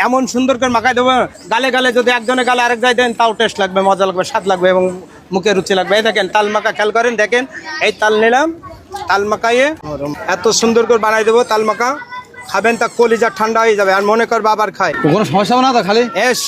এমন সুন্দর করে মাখাই দেবো, গালে গালে যদি একজনের গালে আরেক জায়গায় দেন তাও টেস্ট লাগবে, মজা লাগবে, স্বাদ লাগবে এবং মুখে রুচি লাগবে। এই দেখেন তাল মাখা, খেয়াল করেন, দেখেন এই তাল নিলাম, তাল মাখাইয়ে এত সুন্দর করে বানাই দেবো। তাল মাখা খাবেন তা কলিজা ঠান্ডা হয়ে যাবে, আর মনে করবে আবার খায়। কোনো সমস্যা হবে না তো? খালি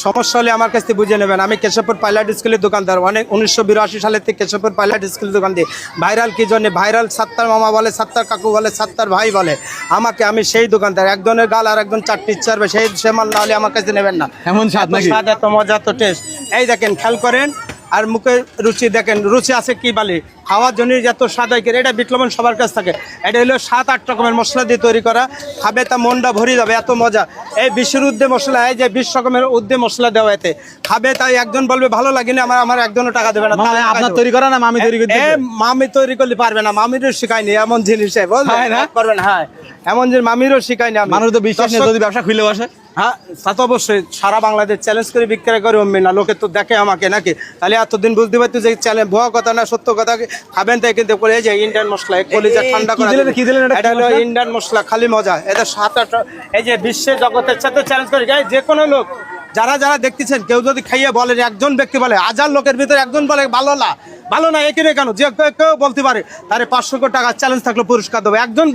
সমস্যা হলে আমার কাছ থেকে বুঝে নেবেন। আমি কেশবপুর পাইলট স্কুলের দোকানদার, অনেক 1982 সালের থেকে কেশবপুর পাইলট স্কুলের দোকান দিই। ভাইরাল কি জন্য? ভাইরাল সাত্তার মামা বলে, সাত্তার কাকু বলে, সাত্তার ভাই বলে আমাকে। আমি সেই দোকানদার, একজনের গাল আর একজন চারটি ইচ্ছাবে, সে মাল না হলে আমার কাছে নেবেন না। এমন স্বাদ নাকি? স্বাদ, এত মজা, এত টেস্ট। এই দেখেন, খেয়াল করেন, আর মুখে রুচি দেখেন, রুচি আছে কি বলে, খাওয়ার জন্য যত স্বাদ হয়। এটা বিট লবণ সবার কাছ থাকে, এটা হলো 7-8 রকমের মশলা দিয়ে তৈরি করা, খাবে তা মনটা ভরে যাবে, এত মজা। এই 20 ঊর্ধ্বে মশলা, এই যে 20 রকমের ঊর্ধ্বে মশলা দেওয়া, এতে খাবে তাই একজন বলবে ভালো লাগেনি, আমার একজনও টাকা দেবে না। আপনার তৈরি করা না মামি তৈরি করতে? মামি তৈরি করলে পারবে না, মামিরও শিখায়নি এমন জিনিস, বলবেন পারবেন? হ্যাঁ, এমন যে মামিরও শিখায়নি। মানুষ তো বিশ্বাস নেই, যদি ব্যবসা খুলে বসে। হ্যাঁ, তা তো অবশ্যই। সারা বাংলাদেশ চ্যালেঞ্জ করে বিক্রি করে অমনি না, লোকে তো দেখে আমাকে নাকি, তাহলে এতদিন বুঝতে পারতো যে চ্যালেঞ্জ ভুয়া কথা না, সত্য কথা খাবেন তাই। কিন্তু এই যে ইন্ডিয়ান মশলা, কলিজা ঠান্ডা করে, এটা হলো ইন্ডিয়ান মশলা, খালি মজা। এটা 7-8, এই যে বিশ্বের জগতের সাথে চ্যালেঞ্জ করে যে কোনো লোক, যারা যারা দেখতেছেন, কেউ যদি খাইয়ে বলে, একজন ব্যক্তি বলে, 1000 লোকের ভিতরে একজন বলে ভালো না এখানে কেন, যে কেউ বলতে পারে, তারে 500 টাকা চ্যালেঞ্জ থাকলে পুরস্কার দেবো। একজন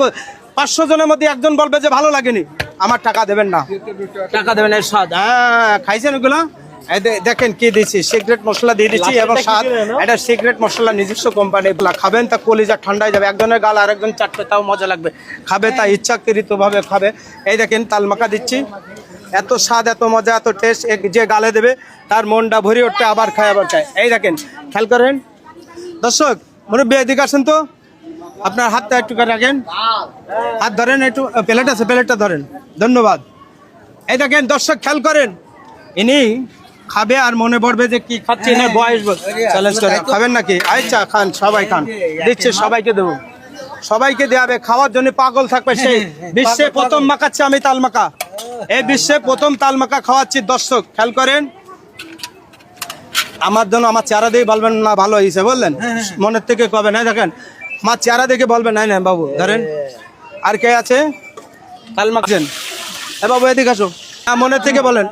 500 জনের মধ্যে একজন বলবে যে ভালো লাগেনি, আমার টাকা দেবেন না, টাকা দেবেন। এর স্বাদ, হ্যাঁ খাইছেন ওগুলো? দেখেন কি দিচ্ছি, সিক্রেট মশলা দিয়ে দিচ্ছি এবং স্বাদ। এটা সিক্রেট মশলা, নিজস্ব কোম্পানি। খাবেন তা কলিজা ঠান্ডা হয়ে যাবে, একজনের গাল আর একজন চাটবে তাও মজা লাগবে, খাবে তা ইচ্ছাকৃত ভাবে খাবে। এই দেখেন তাল মাখা দিচ্ছি, এত স্বাদ, এত মজা, এত টেস্ট, যে গালে দেবে তার মনটা ভরে উঠতে আবার খায়, আবার খায়। এই দেখেন, খেয়াল করেন দর্শক, মুরব্বী এদিকে আসেন তো, আপনার হাতটা একটু করে রাখেন, হাত ধরেন, একটু প্লেট আছে, প্লেটটা ধরেন, ধন্যবাদ। এই দেখেন দর্শক, খেয়াল করেন, ইনি খাবে আর মনে পড়বে যে কি খাচ্ছে, না বয়স চ্যালেঞ্জ করে। খাবেন নাকি? আচ্ছা খান, সবাই খান, দিচ্ছে, সবাইকে দেবো, সবাইকে দেওয়াবে, খাওয়ার জন্য পাগল থাকবে। সেই বিশ্বে প্রথম মাখাচ্ছে আমি তাল মাখা, এই বিশ্বে প্রথম তাল মাখা খাওয়াচ্ছি। দর্শক খেয়াল করেন, আমার জন্য আমার চেহারা দিয়ে বলবেন না ভালো হয়েছে, বললেন মনের থেকে কবে না, দেখেন আমার চেহারা দেখে বলবেন না, না বাবু ধরেন। আর কে আছে তাল মাখছেন? এ বাবু এদিকে আসো, মনের থেকে বলেন,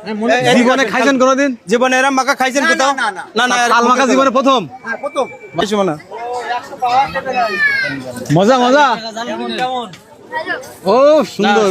জীবনে খাইছেন কোনোদিন? জীবনে এরম মাখা খাইছেন কোথাও? না না, তাল মাখা জীবনে প্রথম। মজা মজা, ও সুন্দর।